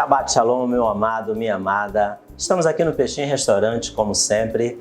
Shabbat Shalom, meu amado, minha amada. Estamos aqui no Peixinho Restaurante, como sempre.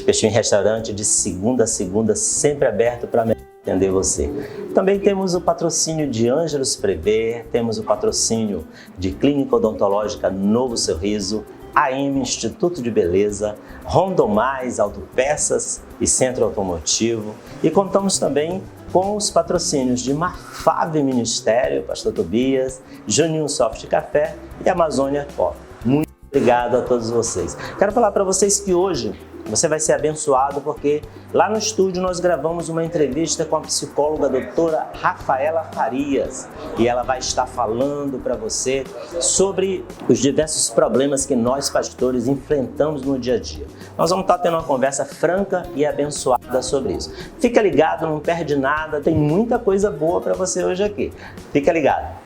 Peixinho Restaurante de segunda a segunda, sempre aberto para atender você. Também temos o patrocínio de Ângelos Prever, temos o patrocínio de Clínica Odontológica Novo Sorriso, AM Instituto de Beleza, Rondomais Autopeças e Centro Automotivo. E contamos também com os patrocínios de Marfave Ministério, Pastor Tobias, Juninho Soft Café e Amazônia Coffee. Muito obrigado a todos vocês. Quero falar para vocês que hoje você vai ser abençoado porque lá no estúdio nós gravamos uma entrevista com a psicóloga doutora Rafaela Farias e ela vai estar falando para você sobre os diversos problemas que nós pastores enfrentamos no dia a dia. Nós vamos estar tendo uma conversa franca e abençoada sobre isso. Fica ligado, não perde nada, tem muita coisa boa para você hoje aqui. Fica ligado.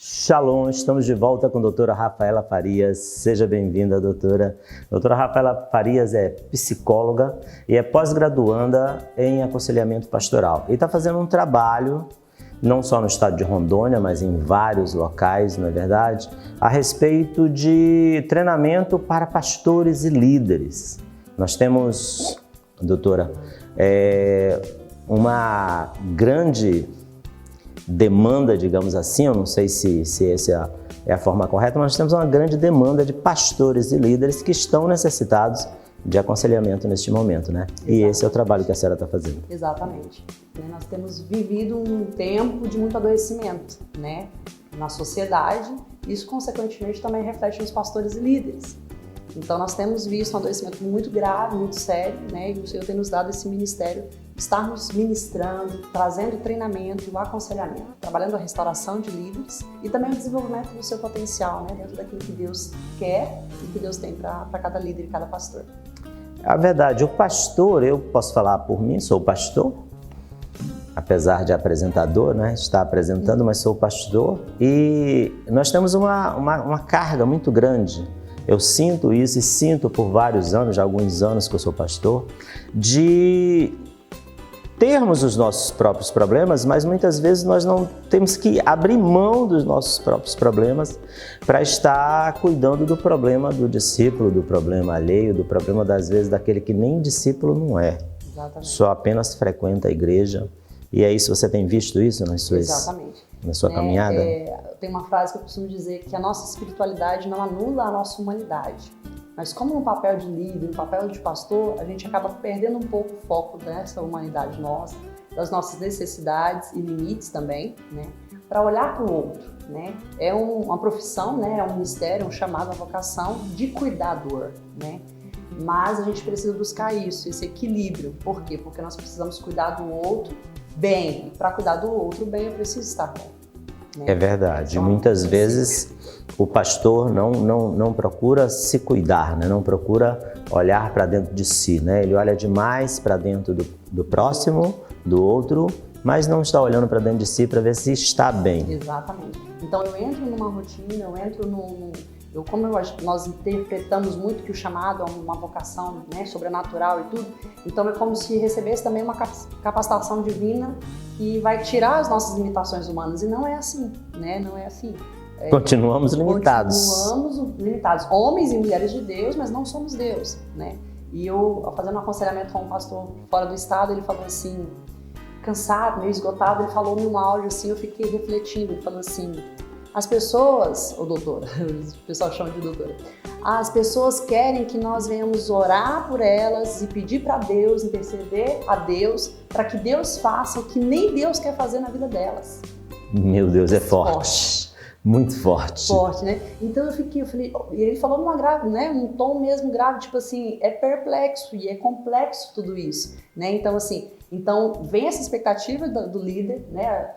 Shalom, estamos de volta com a doutora Rafaela Farias. Seja bem-vinda, doutora. Doutora Rafaela Farias é psicóloga e é pós-graduanda em aconselhamento pastoral. E está fazendo um trabalho, não só no estado de Rondônia, mas em vários locais, não é verdade, a respeito de treinamento para pastores e líderes. Nós temos, doutora, uma grande demanda, digamos assim, eu não sei se essa é a forma correta, mas nós temos uma grande demanda de pastores e líderes que estão necessitados de aconselhamento neste momento, né? Exatamente. E esse é o trabalho que a senhora está fazendo. Exatamente. Nós temos vivido um tempo de muito adoecimento, né? Na sociedade, isso consequentemente também reflete nos pastores e líderes. Então nós temos visto um adoecimento muito grave, muito sério, né? E o Senhor tem nos dado esse ministério, estarmos ministrando, trazendo treinamento e o aconselhamento, trabalhando a restauração de líderes e também o desenvolvimento do seu potencial, né? Dentro daquilo que Deus quer e que Deus tem para cada líder e cada pastor. A verdade, o pastor, eu posso falar por mim, sou pastor, apesar de apresentador, né? Estar apresentando, mas sou pastor e nós temos uma carga muito grande. Eu sinto isso e sinto por vários anos, já alguns anos que eu sou pastor, de termos os nossos próprios problemas, mas muitas vezes nós não temos que abrir mão dos nossos próprios problemas para estar cuidando do problema do discípulo, do problema alheio, do problema das vezes daquele que nem discípulo não é. Exatamente. Só apenas frequenta a igreja. E é isso, você tem visto isso nas suas... Exatamente. Na sua caminhada? Tem uma frase que eu costumo dizer que a nossa espiritualidade não anula a nossa humanidade. Mas como no papel de líder, no papel de pastor, a gente acaba perdendo um pouco o foco dessa humanidade nossa, das nossas necessidades e limites também, né? Para olhar para o outro, né? É uma profissão, né? É um ministério, um chamado, uma vocação de cuidador, né? Mas a gente precisa buscar isso, esse equilíbrio. Por quê? Porque nós precisamos cuidar do outro bem. E para cuidar do outro bem, eu preciso estar bem. Né? É verdade. Então, muitas vezes o pastor não procura se cuidar, né? Não procura olhar para dentro de si, né? Ele olha demais para dentro do próximo, do outro, mas não está olhando para dentro de si para ver se está bem. Exatamente. Então eu entro numa rotina, eu entro nós interpretamos muito que o chamado é uma vocação, né, sobrenatural e tudo, então é como se recebesse também uma capacitação divina que vai tirar as nossas limitações humanas, e não é assim, né? Não é assim. Continuamos limitados. Continuamos limitados, homens e mulheres de Deus, mas não somos Deus, né? E eu, fazendo um aconselhamento com um pastor fora do estado, ele falou assim, cansado, meio esgotado, ele falou num áudio assim, eu fiquei refletindo, ele falou assim: as pessoas, ou doutora, o pessoal chama de doutora, as pessoas querem que nós venhamos orar por elas e pedir para Deus, interceder a Deus, para que Deus faça o que nem Deus quer fazer na vida delas. Meu Deus, é forte. Muito forte. Forte, né? Então eu falei, e ele falou numa grave, né? Um tom mesmo grave, tipo assim, é perplexo e é complexo tudo isso, né? Então assim, vem essa expectativa do líder, né?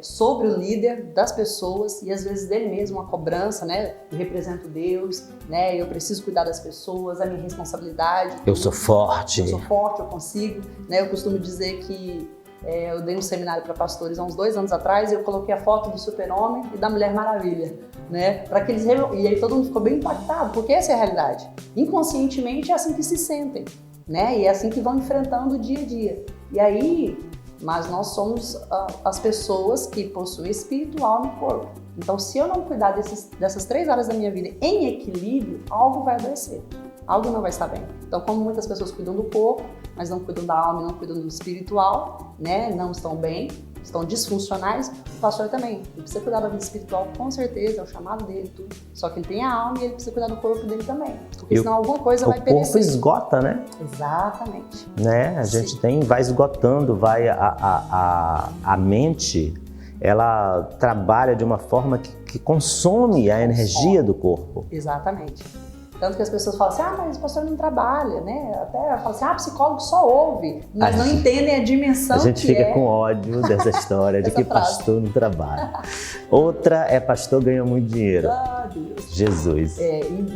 Sobre o líder, das pessoas e às vezes dele mesmo, uma cobrança, né? Eu represento Deus, né? Eu preciso cuidar das pessoas, a minha responsabilidade. Eu sou forte. Eu consigo, né? Eu costumo dizer que eu dei um seminário para pastores há uns 2 anos atrás e eu coloquei a foto do Super-Homem e da Mulher Maravilha, né? Para que eles e aí todo mundo ficou bem impactado, porque essa é a realidade. Inconscientemente é assim que se sentem, né? E é assim que vão enfrentando o dia a dia. E aí mas nós somos as pessoas que possuem espírito, alma e corpo. Então, se eu não cuidar dessas 3 áreas da minha vida em equilíbrio, algo vai adoecer, algo não vai estar bem. Então, como muitas pessoas cuidam do corpo, mas não cuidam da alma e não cuidam do espiritual, né? Não estão bem, estão disfuncionais, o pastor também. Ele precisa cuidar da vida espiritual, com certeza, é o chamado dele, tudo. Só que ele tem a alma e ele precisa cuidar do corpo dele também. Porque senão alguma coisa vai perecer. O corpo esgota, né? Exatamente. Né? A gente vai esgotando, a mente, ela trabalha de uma forma que consome a energia do corpo. Exatamente. Tanto que as pessoas falam assim, mas o pastor não trabalha, né? Até falam assim, psicólogo só ouve, mas não entendem a dimensão que é. A gente fica com ódio dessa história de que pastor não trabalha. Outra é pastor ganha muito dinheiro. Ah, Deus. Jesus.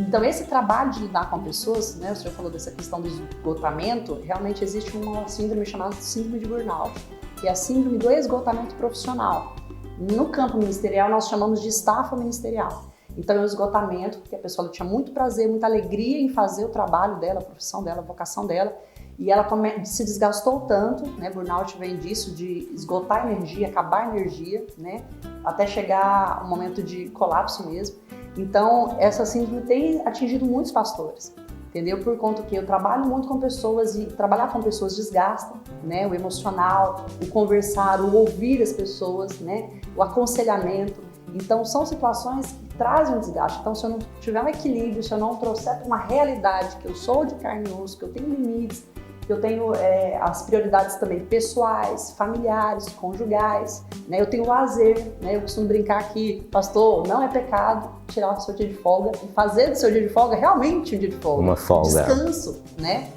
Então esse trabalho de lidar com pessoas, né? O senhor falou dessa questão do esgotamento, realmente existe uma síndrome chamada síndrome de burnout, que é a síndrome do esgotamento profissional. No campo ministerial nós chamamos de estafa ministerial. Então é um esgotamento, porque a pessoa tinha muito prazer, muita alegria em fazer o trabalho dela, a profissão dela, a vocação dela, e ela se desgastou tanto, né? Burnout vem disso, de esgotar a energia, acabar a energia, né? Até chegar um momento de colapso mesmo. Então essa síndrome tem atingido muitos pastores, entendeu? Por conta que eu trabalho muito com pessoas e trabalhar com pessoas desgasta, né? O emocional, o conversar, o ouvir as pessoas, né? O aconselhamento. Então são situações que trazem um desgaste. Então, se eu não tiver um equilíbrio, se eu não trouxer para uma realidade que eu sou de carne e osso, que eu tenho limites, que eu tenho as prioridades também pessoais, familiares, conjugais, né? Eu tenho lazer, né? Eu costumo brincar que, pastor, não é pecado tirar o seu dia de folga e fazer do seu dia de folga realmente um dia de folga. Uma folga. Descanso, né?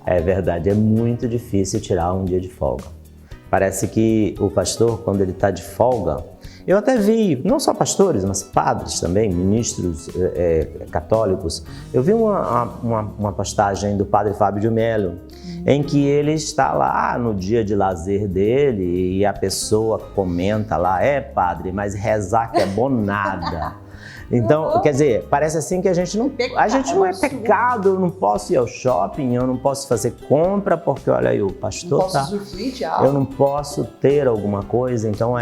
É verdade, é muito difícil tirar um dia de folga. Parece que o pastor, quando ele está de folga, eu até vi, não só pastores, mas padres também, ministros católicos. Eu vi uma postagem do padre Fábio de Mello, em que ele está lá no dia de lazer dele e a pessoa comenta lá, padre, mas rezar que é bom nada. Então, quer dizer, parece assim que a gente não é pecado, eu não posso ir ao shopping, eu não posso fazer compra, porque olha aí, o pastor eu não posso ter alguma coisa, então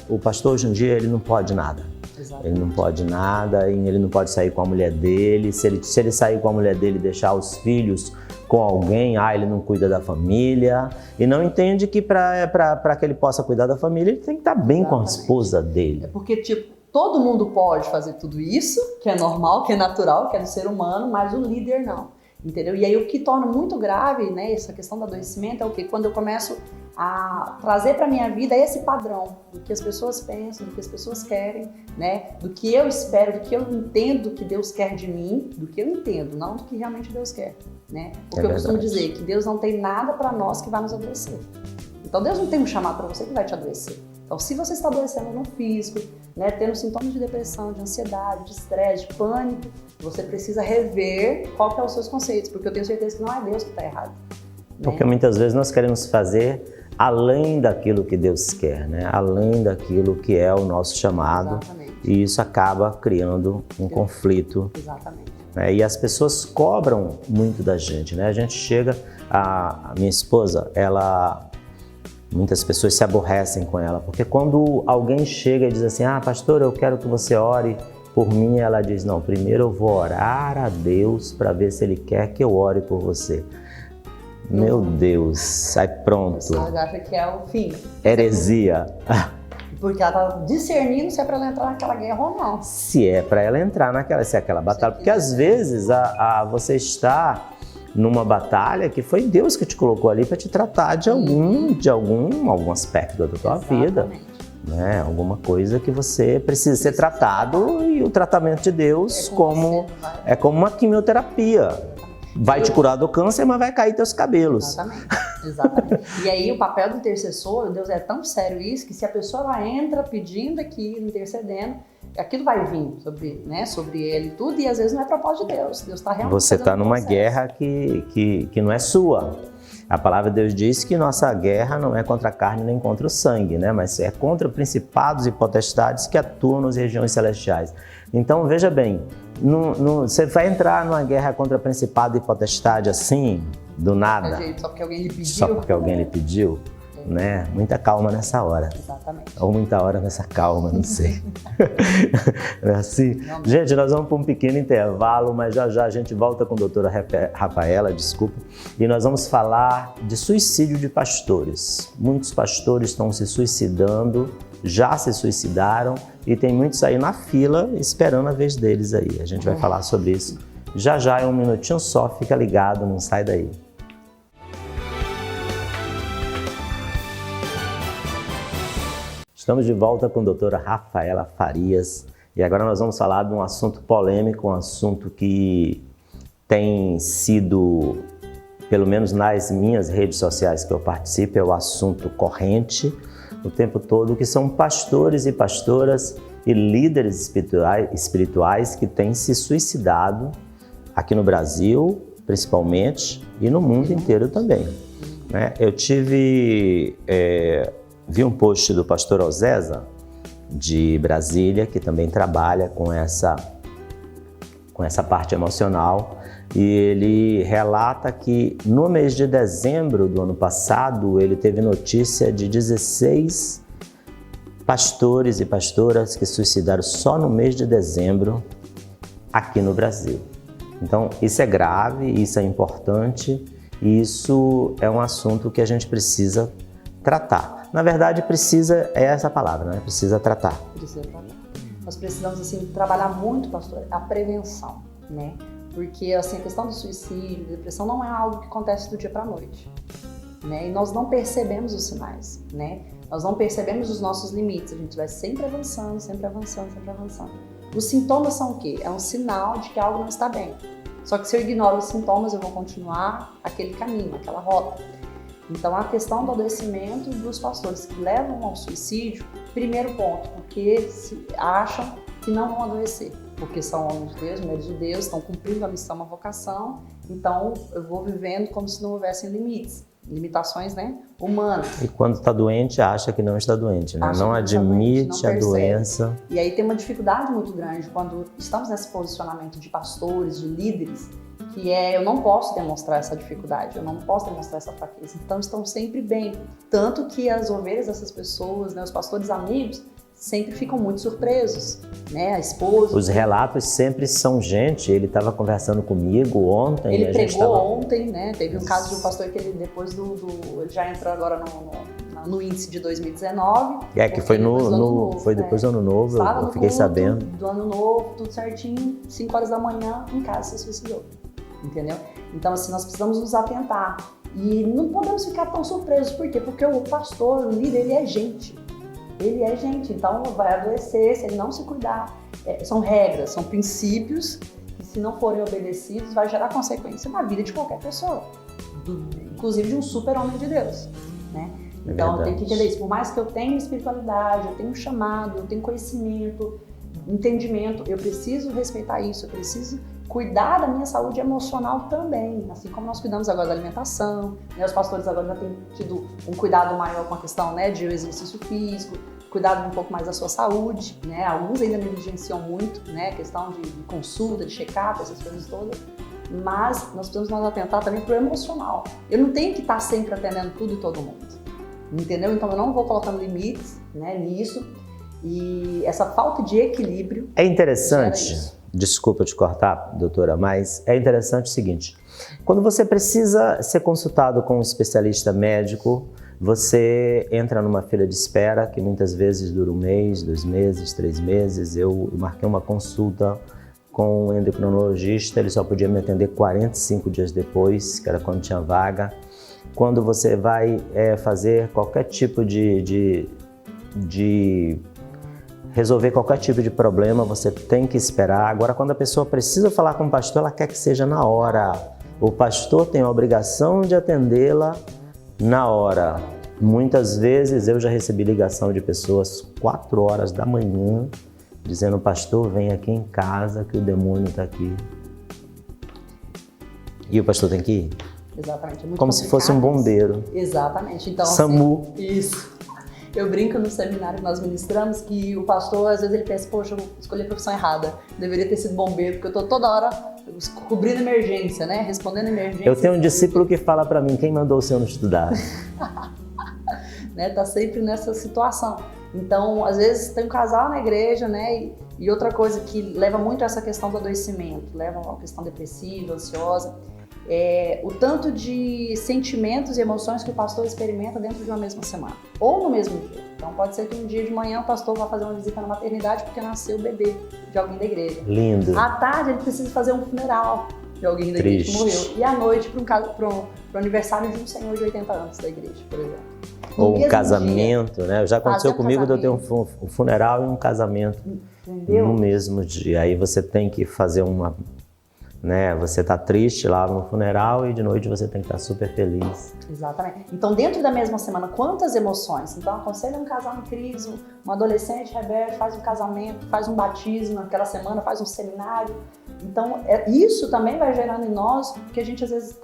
o pastor hoje em dia, ele não pode nada. Exatamente. Ele não pode nada, ele não pode sair com a mulher dele, se ele sair com a mulher dele e deixar os filhos com alguém, ele não cuida da família, e não entende que para que ele possa cuidar da família, ele tem que estar bem com a esposa dele. É porque, todo mundo pode fazer tudo isso, que é normal, que é natural, que é do ser humano, mas o líder não, entendeu? E aí o que torna muito grave, né, essa questão do adoecimento é o quê? Quando eu começo a trazer para minha vida esse padrão do que as pessoas pensam, do que as pessoas querem, né, do que eu espero, do que eu entendo que Deus quer de mim, do que eu entendo, não do que realmente Deus quer, né? Porque eu costumo dizer que Deus não tem nada para nós que vai nos adoecer. Então Deus não tem um chamado para você que vai te adoecer. Então, se você está adoecendo no físico, né, tendo sintomas de depressão, de ansiedade, de estresse, de pânico, você precisa rever qual que são os seus conceitos, porque eu tenho certeza que não é Deus que está errado. Né? Porque muitas vezes nós queremos fazer além daquilo que Deus quer, né? Além daquilo que é o nosso chamado. Exatamente. E isso acaba criando um conflito. Exatamente. Né? E as pessoas cobram muito da gente, né? A gente chega, a minha esposa, muitas pessoas se aborrecem com ela, porque quando alguém chega e diz assim, pastor, eu quero que você ore por mim, ela diz, não, primeiro eu vou orar a Deus para ver se Ele quer que eu ore por você. Meu Deus, sai pronto. Ela acha que é o fim. Heresia. Porque ela está discernindo se é para ela entrar naquela guerra ou não. Se é para ela entrar se é aquela batalha, porque às vezes você está numa batalha que foi Deus que te colocou ali para te tratar de algum aspecto da tua vida, né? Alguma coisa que você precisa ser tratado, e o tratamento de Deus é como uma quimioterapia. Vai te curar do câncer, mas vai cair teus cabelos. Exatamente. E aí o papel do intercessor, Deus é tão sério isso, que se a pessoa ela entra pedindo aqui, intercedendo, aquilo vai vir sobre ele e tudo, e às vezes não é propósito de Deus. Deus está realmente Você está numa guerra que não é sua. A palavra de Deus diz que nossa guerra não é contra a carne nem contra o sangue, né? Mas é contra principados e potestades que atuam nas regiões celestiais. Então, veja bem, você vai entrar numa guerra contra principado e potestade assim, do nada? Só porque alguém lhe pediu? Só porque alguém lhe pediu? né? Muita calma nessa hora. Exatamente. Ou muita hora nessa calma, não sei. É assim? Gente, nós vamos para um pequeno intervalo, mas já já a gente volta com a doutora Rafaela, desculpa, e nós vamos falar de suicídio de pastores. Muitos pastores estão se suicidando, já se suicidaram e tem muitos aí na fila esperando a vez deles aí. A gente vai falar sobre isso. Já já, é um minutinho só, fica ligado, não sai daí. Estamos de volta com a doutora Rafaela Farias e agora nós vamos falar de um assunto polêmico, um assunto que tem sido, pelo menos nas minhas redes sociais que eu participo, é o assunto corrente o tempo todo, que são pastores e pastoras e líderes espirituais que têm se suicidado aqui no Brasil, principalmente, e no mundo inteiro também, né? Eu vi um post do pastor Ozesa, de Brasília, que também trabalha com essa parte emocional, e ele relata que no mês de dezembro do ano passado, ele teve notícia de 16 pastores e pastoras que suicidaram só no mês de dezembro aqui no Brasil. Então, isso é grave, isso é importante, e isso é um assunto que a gente precisa tratar. Na verdade, é essa palavra, né? Precisa tratar. Precisa tratar. Nós precisamos, assim, trabalhar muito, pastor, a prevenção, né? Porque, assim, a questão do suicídio, depressão, não é algo que acontece do dia para a noite, né? E nós não percebemos os sinais, né? Nós não percebemos os nossos limites, a gente vai sempre avançando, sempre avançando, sempre avançando. Os sintomas são o quê? É um sinal de que algo não está bem. Só que se eu ignoro os sintomas, eu vou continuar aquele caminho, aquela rota. Então, a questão do adoecimento dos pastores que levam ao suicídio, primeiro ponto, porque acham que não vão adoecer, porque são homens de Deus, mulheres de Deus, estão cumprindo a missão, a vocação, então eu vou vivendo como se não houvessem limitações, né, humanas. E quando está doente, acha que não está doente, né? Não admite a doença. E aí tem uma dificuldade muito grande quando estamos nesse posicionamento de pastores, de líderes, que eu não posso demonstrar essa dificuldade, eu não posso demonstrar essa fraqueza. Então estão sempre bem. Tanto que as ovelhas dessas pessoas, né, os pastores amigos, sempre ficam muito surpresos, né? A esposa... Os relatos sempre são gente, ele estava conversando comigo ontem... Ele pregou ontem, né? Teve um caso de um pastor que ele depois ele já entrou agora no índice de 2019. Que foi foi depois do ano novo, eu fiquei sabendo. Do ano novo, tudo certinho, 5 horas da manhã, em casa se suicidou. Entendeu? Então, assim, nós precisamos nos atentar e não podemos ficar tão surpresos. Por quê? Porque o pastor, o líder, ele é gente. Ele é gente, então vai adoecer se ele não se cuidar. São regras, são princípios que, se não forem obedecidos, vai gerar consequência na vida de qualquer pessoa, inclusive de um super homem de Deus, né? Então, eu tenho que entender isso. Por mais que eu tenha espiritualidade, eu tenho chamado, eu tenho conhecimento, entendimento, eu preciso respeitar isso, eu preciso cuidar da minha saúde emocional também, assim como nós cuidamos agora da alimentação, né? Os pastores agora já têm tido um cuidado maior com a questão, né, de exercício físico, cuidado um pouco mais da sua saúde, né? Alguns ainda negligenciam muito, né, a questão de consulta, de check-up, essas coisas todas, mas nós precisamos nos atentar também para o emocional. Eu não tenho que estar sempre atendendo tudo e todo mundo, entendeu? Então eu não vou colocando limites, né, nisso, e essa falta de equilíbrio... É interessante... Desculpa te cortar, doutora, mas é interessante o seguinte: quando você precisa ser consultado com um especialista médico, você entra numa fila de espera que muitas vezes dura 1 mês, 2 meses, 3 meses. Eu marquei uma consulta com um endocrinologista, ele só podia me atender 45 dias depois, que era quando tinha vaga. Quando você vai fazer qualquer tipo de resolver qualquer tipo de problema, você tem que esperar. Agora, quando a pessoa precisa falar com o pastor, ela quer que seja na hora. O pastor tem a obrigação de atendê-la na hora. Muitas vezes eu já recebi ligação de pessoas 4 horas da manhã, dizendo: pastor, vem aqui em casa que o demônio está aqui. E o pastor tem que ir? Exatamente. É muito como se fosse um bombeiro. Exatamente. Então, SAMU. Assim, isso. Eu brinco no seminário que nós ministramos que o pastor, às vezes, ele pensa: poxa, eu escolhi a profissão errada. Deveria ter sido bombeiro, porque eu estou toda hora cobrindo emergência, né? Respondendo emergência. Eu tenho um discípulo que fala para mim: quem mandou o senhor não estudar? né? Tá sempre nessa situação. Então, às vezes tem um casal na igreja, né? E outra coisa que leva muito a essa questão do adoecimento, leva a uma questão depressiva, ansiosa, o tanto de sentimentos e emoções que o pastor experimenta dentro de uma mesma semana, ou no mesmo dia. Então pode ser que um dia de manhã o pastor vá fazer uma visita na maternidade porque nasceu o bebê de alguém da igreja. Lindo. À tarde ele precisa fazer um funeral de alguém da igreja que morreu. E à noite para o aniversário de um senhor de 80 anos da igreja, por exemplo. Ou um casamento, né? Já aconteceu comigo de eu ter um funeral e um casamento. Entendeu? No mesmo dia. Aí você tem que fazer né? Você tá triste lá no funeral e de noite você tem que estar super feliz. Exatamente. Então, dentro da mesma semana, quantas emoções? Então, aconselha um casal em crise, um adolescente rebelde, faz um casamento, faz um batismo naquela semana, faz um seminário. Então, isso também vai gerando em nós, porque a gente às vezes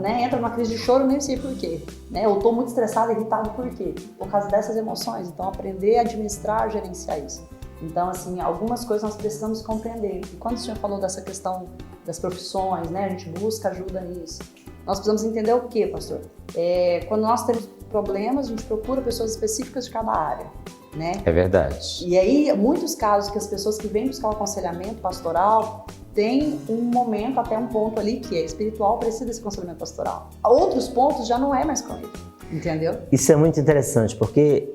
né, entra numa crise de choro, nem sei por quê. Né? Eu estou muito estressado, irritado, por quê? Por causa dessas emoções. Então, aprender a administrar, gerenciar isso. Então, assim, algumas coisas nós precisamos compreender. E quando o senhor falou dessa questão das profissões, né, a gente busca ajuda nisso. Nós precisamos entender o quê, pastor? Quando nós temos problemas, a gente procura pessoas específicas de cada área, né? É verdade. E aí, muitos casos que as pessoas que vêm buscar o aconselhamento pastoral têm um momento, até um ponto ali que é espiritual, precisa desse aconselhamento pastoral. Outros pontos já não é mais com ele. Entendeu? Isso é muito interessante, porque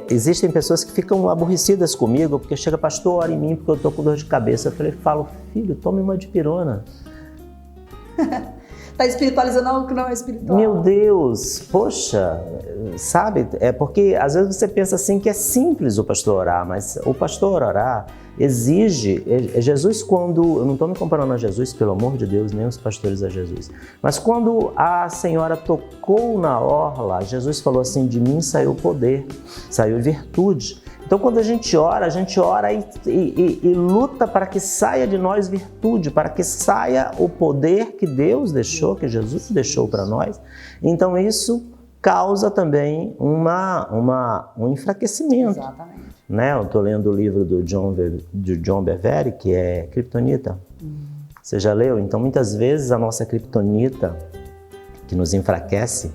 existem pessoas que ficam aborrecidas comigo, porque chega, pastor, ora em mim, porque eu tô com dor de cabeça. Eu falo, filho, tome uma dipirona. Tá espiritualizando algo que não é espiritual. Meu Deus, poxa, sabe? É porque às vezes você pensa assim que é simples o pastor orar, mas o pastor orar exige, Jesus quando, eu não estou me comparando a Jesus, pelo amor de Deus, nem os pastores a Jesus, mas quando a senhora tocou na orla, Jesus falou assim, de mim saiu poder, saiu virtude. Então quando a gente ora e luta para que saia de nós virtude, para que saia o poder que Deus deixou, que Jesus deixou para nós. Então isso causa também um enfraquecimento. Exatamente. Né? Eu estou lendo o livro do John Bevere, que é Kryptonita. Você já leu? Então muitas vezes a nossa kryptonita, que nos enfraquece,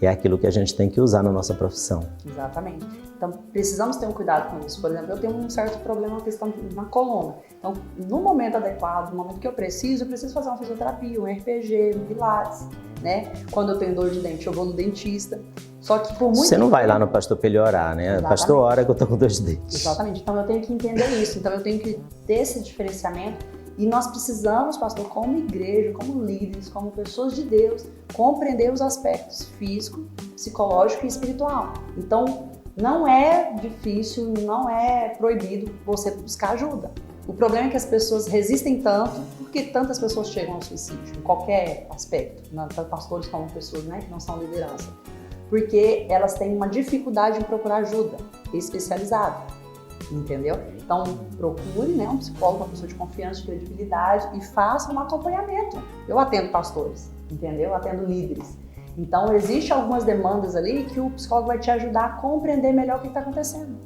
é aquilo que a gente tem que usar na nossa profissão. Exatamente. Então, precisamos ter um cuidado com isso. Por exemplo, eu tenho um certo problema na questão na coluna. Então, no momento adequado, no momento que eu preciso fazer uma fisioterapia, um RPG, um pilates, né? Quando eu tenho dor de dente, eu vou no dentista. Só que por muito Você não vai lá no pastor para ele orar, né? Exatamente. Pastor, ora que eu tô com dor de dente. Exatamente. Então, eu tenho que entender isso. Então, eu tenho que ter esse diferenciamento. E nós precisamos, pastor, como igreja, como líderes, como pessoas de Deus, compreender os aspectos físico, psicológico e espiritual. Então, não é difícil, não é proibido você buscar ajuda. O problema é que as pessoas resistem tanto, porque tantas pessoas chegam ao suicídio, em qualquer aspecto, tanto pastores como pessoas, né, que não são liderança, porque elas têm uma dificuldade em procurar ajuda especializada, entendeu? Então, procure, né, um psicólogo, uma pessoa de confiança, de credibilidade e faça um acompanhamento. Eu atendo pastores, entendeu? Eu atendo líderes. Então, existem algumas demandas ali que o psicólogo vai te ajudar a compreender melhor o que está acontecendo.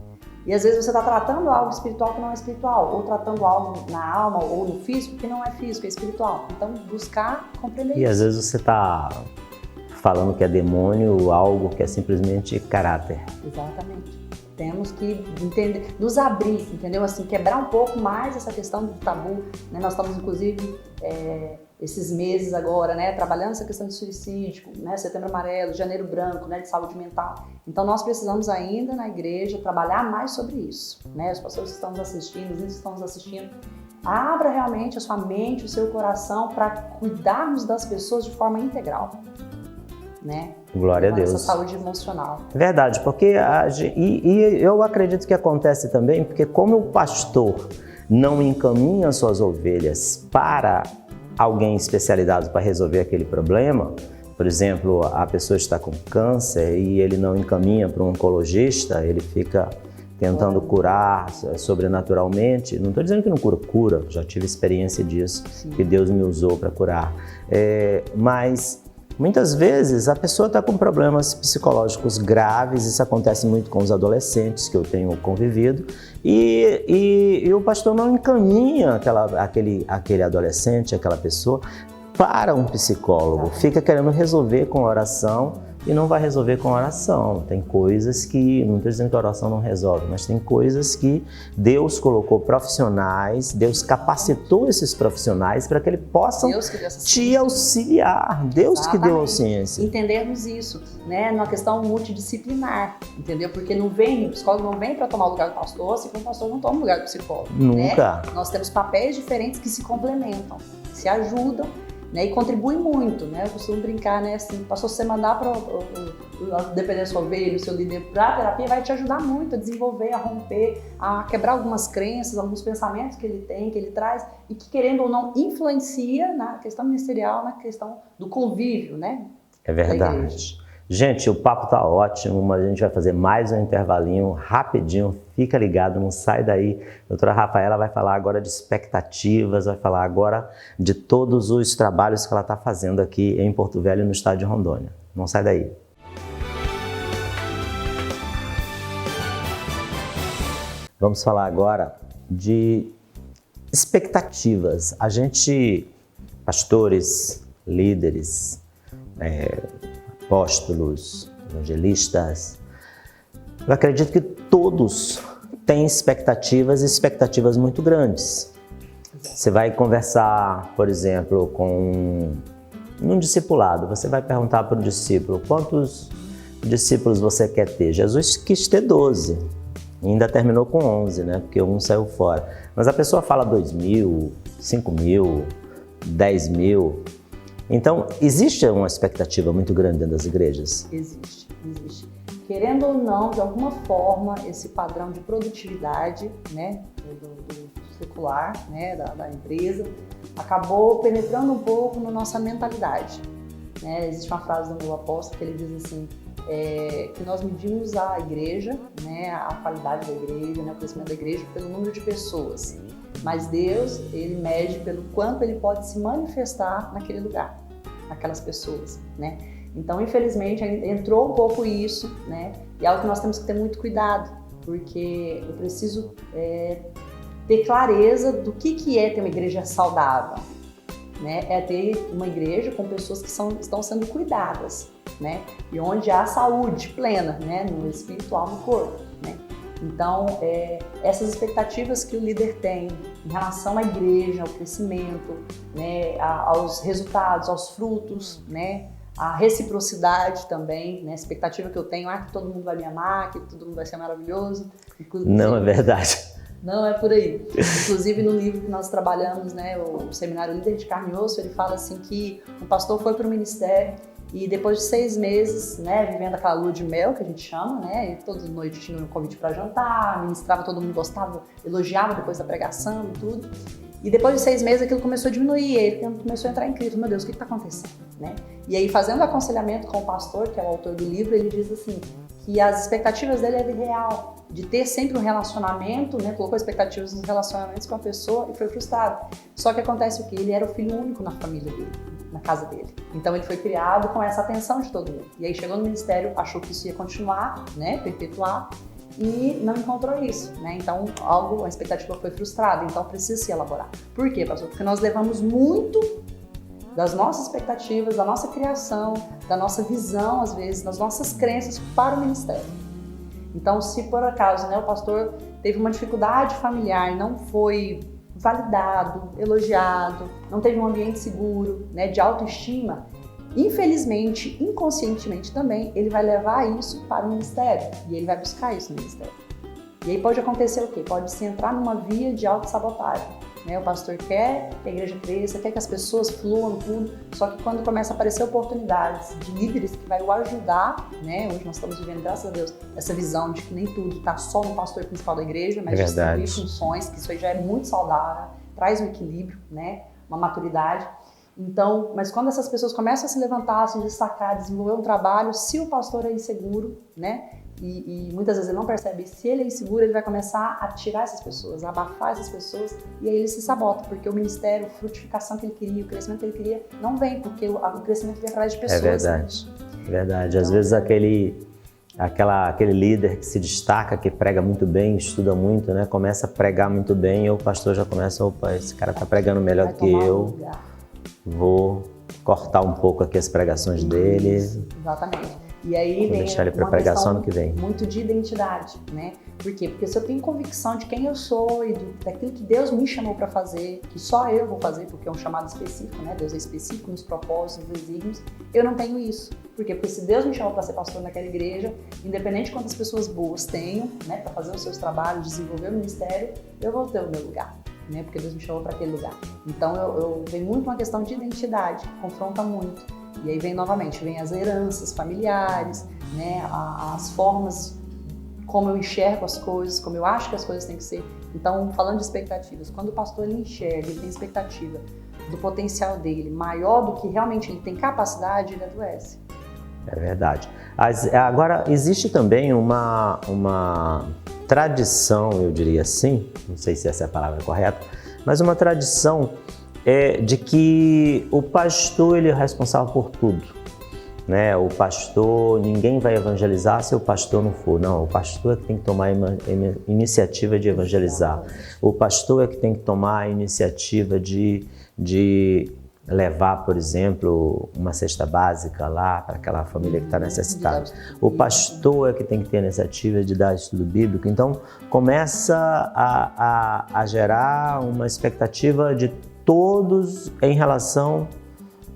E às vezes você está tratando algo espiritual que não é espiritual, ou tratando algo na alma ou no físico que não é físico, é espiritual. Então, buscar compreender isso. E às vezes você está falando que é demônio, algo que é simplesmente caráter. Exatamente. Temos que entender, nos abrir, entendeu? Assim, quebrar um pouco mais essa questão do tabu, né? Nós estamos, inclusive, esses meses agora, né, trabalhando essa questão de suicídio, né, Setembro Amarelo, Janeiro Branco, né, de saúde mental. Então, nós precisamos ainda, na igreja, trabalhar mais sobre isso, né? Os pastores que estão nos assistindo, os líderes que estão nos assistindo, abra realmente a sua mente, o seu coração para cuidarmos das pessoas de forma integral, né? Glória a Deus. Essa saúde emocional. Verdade, porque eu acredito que acontece também, porque como o pastor não encaminha suas ovelhas para alguém especializado para resolver aquele problema, por exemplo, a pessoa está com câncer e ele não encaminha para um oncologista, ele fica tentando curar sobrenaturalmente. Não estou dizendo que não cura, já tive experiência disso, sim, que Deus me usou para curar. Mas muitas vezes a pessoa está com problemas psicológicos graves, isso acontece muito com os adolescentes que eu tenho convivido, e o pastor não encaminha aquele adolescente, aquela pessoa, para um psicólogo, fica querendo resolver com oração e não vai resolver com oração. Tem coisas que, não estou dizendo que a oração não resolve, mas tem coisas que Deus colocou profissionais, Deus capacitou esses profissionais para que eles possam te auxiliar. Deus que deu a ciência. Entendermos isso, né, numa questão multidisciplinar, entendeu? Porque não vem, o psicólogo não vem para tomar o lugar do pastor, se for o pastor não toma o lugar do psicólogo. Nunca. Né? Nós temos papéis diferentes que se complementam, se ajudam, né, e contribui muito, né? Eu costumo brincar, né, assim, pastor, se você mandar para dependendo da sua ovelha, o seu líder para a terapia, vai te ajudar muito a desenvolver, a romper, a quebrar algumas crenças, alguns pensamentos que ele tem, que ele traz, e que, querendo ou não, influencia na questão ministerial, na questão do convívio, né? É verdade. Gente, o papo tá ótimo, mas a gente vai fazer mais um intervalinho rapidinho, fica ligado, não sai daí. A doutora Rafaela vai falar agora de expectativas, vai falar agora de todos os trabalhos que ela está fazendo aqui em Porto Velho, no estado de Rondônia. Não sai daí. Vamos falar agora de expectativas. A gente, pastores, líderes, apóstolos, evangelistas, eu acredito que todos têm expectativas e expectativas muito grandes. Você vai conversar, por exemplo, num discipulado, você vai perguntar para o discípulo, quantos discípulos você quer ter? Jesus quis ter 12, ainda terminou com 11, né? Porque um saiu fora. Mas a pessoa fala 2.000, 5.000, 10.000. Então, existe uma expectativa muito grande dentro das igrejas? Existe. Querendo ou não, de alguma forma, esse padrão de produtividade, né, do secular, né, da empresa, acabou penetrando um pouco na nossa mentalidade. Né? Existe uma frase do meu apóstolo que ele diz assim, que nós medimos a igreja, né, a qualidade da igreja, né, o crescimento da igreja pelo número de pessoas. Mas Deus, ele mede pelo quanto ele pode se manifestar naquele lugar, naquelas pessoas, né? Então, infelizmente, entrou um pouco isso, né? E é algo que nós temos que ter muito cuidado, porque eu preciso ter clareza do que é ter uma igreja saudável, né? É ter uma igreja com pessoas que estão sendo cuidadas, né? E onde há saúde plena, né? No espiritual, no corpo, né? Então, essas expectativas que o líder tem em relação à igreja, ao crescimento, né, aos resultados, aos frutos, né, a reciprocidade também, né, a expectativa que eu tenho, que todo mundo vai me amar, que todo mundo vai ser maravilhoso. Não é verdade. Não é por aí. Inclusive, no livro que nós trabalhamos, né, o Seminário Líder de Carne e Osso, ele fala assim que um pastor foi para o ministério e depois de 6 meses, né, vivendo aquela lua de mel, que a gente chama, né, e toda noite tinha um convite para jantar, ministrava, todo mundo gostava, elogiava depois da pregação e tudo. E depois de 6 meses aquilo começou a diminuir, ele começou a entrar em crise, meu Deus, o que está acontecendo? Né? E aí, fazendo aconselhamento com o pastor, que é o autor do livro, ele diz assim, que as expectativas dele é real, de ter sempre um relacionamento, né, colocou expectativas nos relacionamentos com a pessoa e foi frustrado. Só que acontece o quê? Ele era o filho único na família dele, na casa dele. Então ele foi criado com essa atenção de todo mundo. E aí chegou no ministério, achou que isso ia continuar, né, perpetuar, e não encontrou isso, né? Então a expectativa foi frustrada, então precisa se elaborar. Por quê, pastor? Porque nós levamos muito das nossas expectativas, da nossa criação, da nossa visão, às vezes, das nossas crenças para o ministério. Então, se por acaso, né, o pastor teve uma dificuldade familiar, não foi validado, elogiado, não teve um ambiente seguro, né, de autoestima, infelizmente, inconscientemente também, ele vai levar isso para o ministério e ele vai buscar isso no ministério. E aí pode acontecer o quê? Pode se entrar numa via de autossabotagem. Né? O pastor quer que a igreja cresça, quer que as pessoas fluam, tudo, só que quando começa a aparecer oportunidades de líderes que vai o ajudar, né? Hoje nós estamos vivendo, graças a Deus, essa visão de que nem tudo está só no pastor principal da igreja, mas distribuir funções, que isso aí já é muito saudável, traz um equilíbrio, né? Uma maturidade. Então, mas quando essas pessoas começam a se levantar, a se destacar, desenvolver um trabalho, se o pastor é inseguro, né? E muitas vezes ele não percebe, se ele é inseguro, ele vai começar a tirar essas pessoas, a abafar essas pessoas, e aí ele se sabota, porque o ministério, a frutificação que ele queria, o crescimento que ele queria, não vem, porque o crescimento vem atrás de pessoas. É verdade, né? Verdade. Às vezes aquele líder que se destaca, que prega muito bem, estuda muito, né? Começa a pregar muito bem, e o pastor já começa, opa, esse cara tá pregando melhor do que eu, vou cortar um pouco aqui as pregações dele. Exatamente. E aí vou vem deixar ele para uma pregar só questão ano que vem. muito de identidade, né? Por quê? Porque se eu tenho convicção de quem eu sou e daquilo que Deus me chamou para fazer, que só eu vou fazer, porque é um chamado específico, né? Deus é específico nos propósitos, nos desígnios, eu não tenho isso. Por quê? Porque se Deus me chamou para ser pastor naquela igreja, independente de quantas pessoas boas tenham, né, para fazer os seus trabalhos, desenvolver o ministério, eu vou ter o meu lugar, né? Porque Deus me chamou para aquele lugar. Então eu vem muito uma questão de identidade, confronta muito. E aí vem novamente, vem as heranças familiares, né? As formas como eu enxergo as coisas, como eu acho que as coisas têm que ser. Então, falando de expectativas, quando o pastor ele enxerga, ele tem expectativa do potencial dele maior do que realmente ele tem capacidade, ele adoece. É verdade. Agora, existe também uma tradição, eu diria assim, não sei se essa é a palavra correta, mas uma tradição de que o pastor ele é responsável por tudo. Né? O pastor, ninguém vai evangelizar se o pastor não for. Não, o pastor é que tem que tomar a iniciativa de evangelizar. O pastor é que tem que tomar a iniciativa de levar, por exemplo, uma cesta básica lá para aquela família que está necessitada. O pastor é que tem que ter a iniciativa de dar estudo bíblico. Então, começa a gerar uma expectativa de todos em relação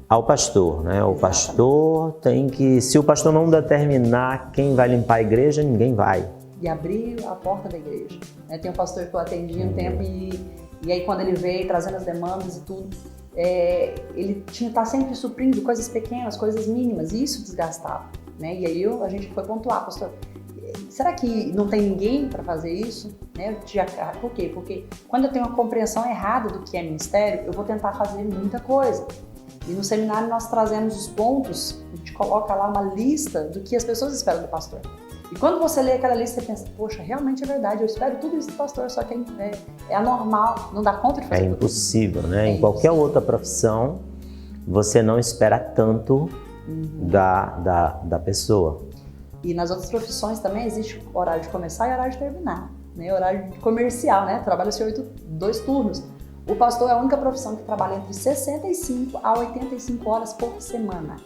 ao pastor, né? O pastor tem que, se o pastor não determinar quem vai limpar a igreja, ninguém vai. E abrir a porta da igreja. Tem um pastor que eu atendi um tempo e aí quando ele veio trazendo as demandas e tudo, ele tinha que estar sempre suprindo coisas pequenas, coisas mínimas, e isso desgastava, né? E aí a gente foi pontuar, pastor, será que não tem ninguém para fazer isso? Né? Por quê? Porque quando eu tenho uma compreensão errada do que é ministério, eu vou tentar fazer muita coisa. E no seminário nós trazemos os pontos, a gente coloca lá uma lista do que as pessoas esperam do pastor. E quando você lê aquela lista, você pensa, poxa, realmente é verdade, eu espero tudo isso do pastor, só que é anormal, não dá conta de fazer tudo. É impossível, né? Em qualquer outra profissão, você não espera tanto da pessoa. E nas outras profissões também existe horário de começar e horário de terminar, né? Horário comercial, né? Trabalha-se 2 turnos. O pastor é a única profissão que trabalha entre 65 a 85 horas por semana.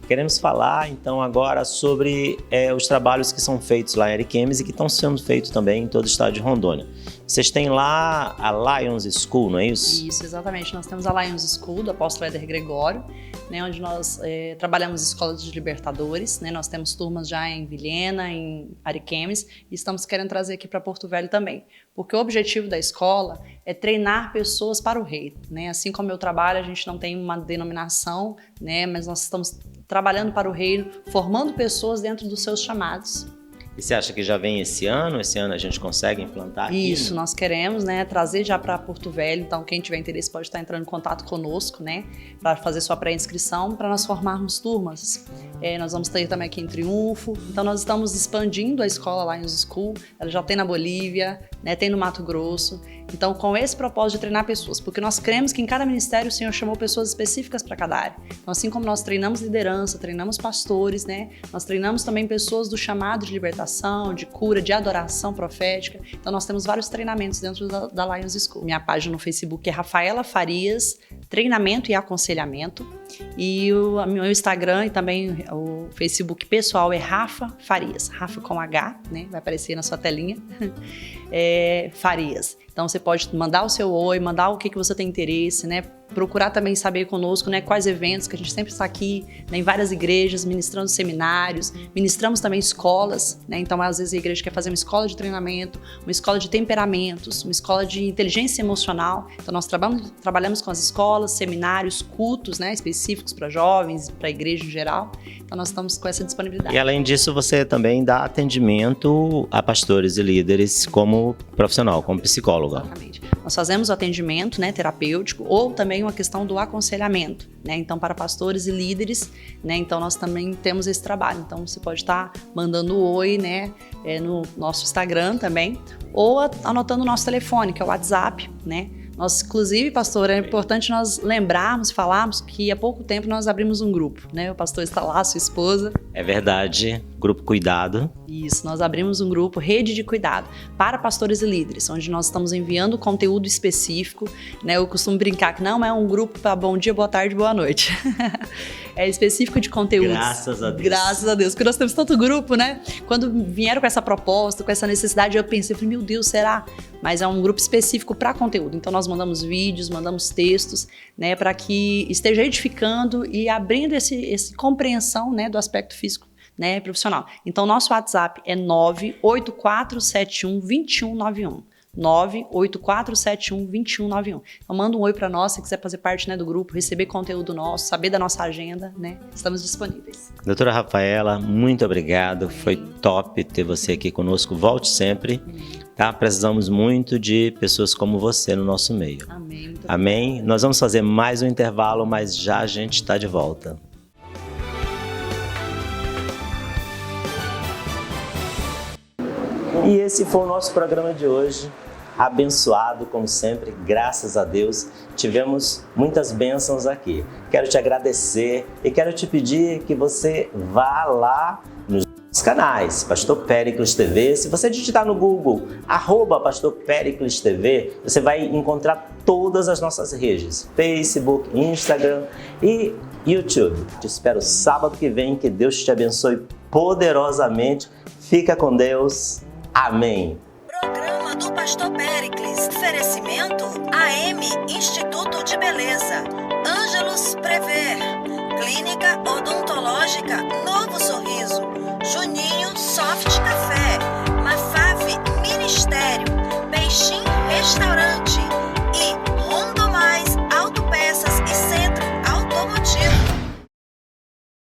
Queremos falar, então, agora sobre os trabalhos que são feitos lá em Ariquemes e que estão sendo feitos também em todo o estado de Rondônia. Vocês têm lá a Lions School, não é isso? Isso, exatamente. Nós temos a Lions School, do apóstolo Éder Gregório, né, onde nós trabalhamos escolas de libertadores, né, nós temos turmas já em Vilhena, em Ariquemes, e estamos querendo trazer aqui para Porto Velho também, porque o objetivo da escola é treinar pessoas para o reino, né? Assim como eu trabalho, a gente não tem uma denominação, né, mas nós estamos trabalhando para o reino, formando pessoas dentro dos seus chamados. E você acha que já vem esse ano? Esse ano a gente consegue implantar aqui? Isso, nós queremos, né, trazer já para Porto Velho. Então, quem tiver interesse pode estar entrando em contato conosco, né, para fazer sua pré-inscrição, para nós formarmos turmas. Nós vamos ter também aqui em Triunfo. Então, nós estamos expandindo a escola Lions School. Ela já tem na Bolívia, né, tem no Mato Grosso. Então, com esse propósito de treinar pessoas, porque nós cremos que em cada ministério o Senhor chamou pessoas específicas para cada área. Então, assim como nós treinamos liderança, treinamos pastores, né, nós treinamos também pessoas do chamado de libertação, de cura, de adoração profética. Então, nós temos vários treinamentos dentro da Lions School. Minha página no Facebook é Rafaela Farias, Treinamento e Aconselhamento. E o meu Instagram e também o Facebook pessoal é Rafa Farias, Rafa com H, né, vai aparecer na sua telinha, Farias. Então você pode mandar o seu oi, mandar o que você tem interesse, né? Procurar também saber conosco, né, quais eventos, que a gente sempre está aqui, né, em várias igrejas, ministrando seminários, ministramos também escolas, né? Então às vezes a igreja quer fazer uma escola de treinamento, uma escola de temperamentos, uma escola de inteligência emocional. Então nós trabalhamos com as escolas, seminários, cultos, né, específicos para jovens, para a igreja em geral. Então nós estamos com essa disponibilidade. E além disso, você também dá atendimento a pastores e líderes como profissional, como psicóloga. Exatamente. Nós fazemos o atendimento, né, terapêutico, ou também uma questão do aconselhamento, né? Então, para pastores e líderes, né? Então, nós também temos esse trabalho. Então, você pode estar mandando oi, né, no nosso Instagram também, ou anotando o nosso telefone, que é o WhatsApp, né? Inclusive, pastor, é importante nós lembrarmos, falarmos que há pouco tempo nós abrimos um grupo, né? O pastor está lá, sua esposa. É verdade, Grupo Cuidado. Isso, nós abrimos um grupo, Rede de Cuidado, para pastores e líderes, onde nós estamos enviando conteúdo específico, né? Eu costumo brincar que não é um grupo para bom dia, boa tarde, boa noite. É específico de conteúdos. Graças a Deus. Graças a Deus, porque nós temos tanto grupo, né? Quando vieram com essa proposta, com essa necessidade, eu pensei, meu Deus, será? Mas é um grupo específico para conteúdo. Então nós mandamos vídeos, mandamos textos, né, para que esteja edificando e abrindo esse compreensão, né, do aspecto físico, né, profissional. Então nosso WhatsApp é 984712191. 984712191. Então manda um oi para nós se quiser fazer parte, né, do grupo, receber conteúdo nosso, saber da nossa agenda, né? Estamos disponíveis. Doutora Rafaela, muito obrigado. Amém. Foi top ter você aqui conosco. Volte sempre. Tá? Precisamos muito de pessoas como você no nosso meio. Amém. Amém? Nós vamos fazer mais um intervalo, mas já a gente está de volta. E esse foi o nosso programa de hoje, abençoado como sempre, graças a Deus, tivemos muitas bênçãos aqui. Quero te agradecer e quero te pedir que você vá lá nos canais, Pastor Péricles TV. Se você digitar no Google, @Pastor Péricles TV, você vai encontrar todas as nossas redes, Facebook, Instagram e YouTube. Te espero sábado que vem, que Deus te abençoe poderosamente. Fica com Deus. Amém. Programa do Pastor Péricles. Oferecimento AM Instituto de Beleza. Ângelos Prever. Clínica Odontológica Novo Sorriso. Juninho Soft Café. Mafave Ministério. Peixinho Restaurante.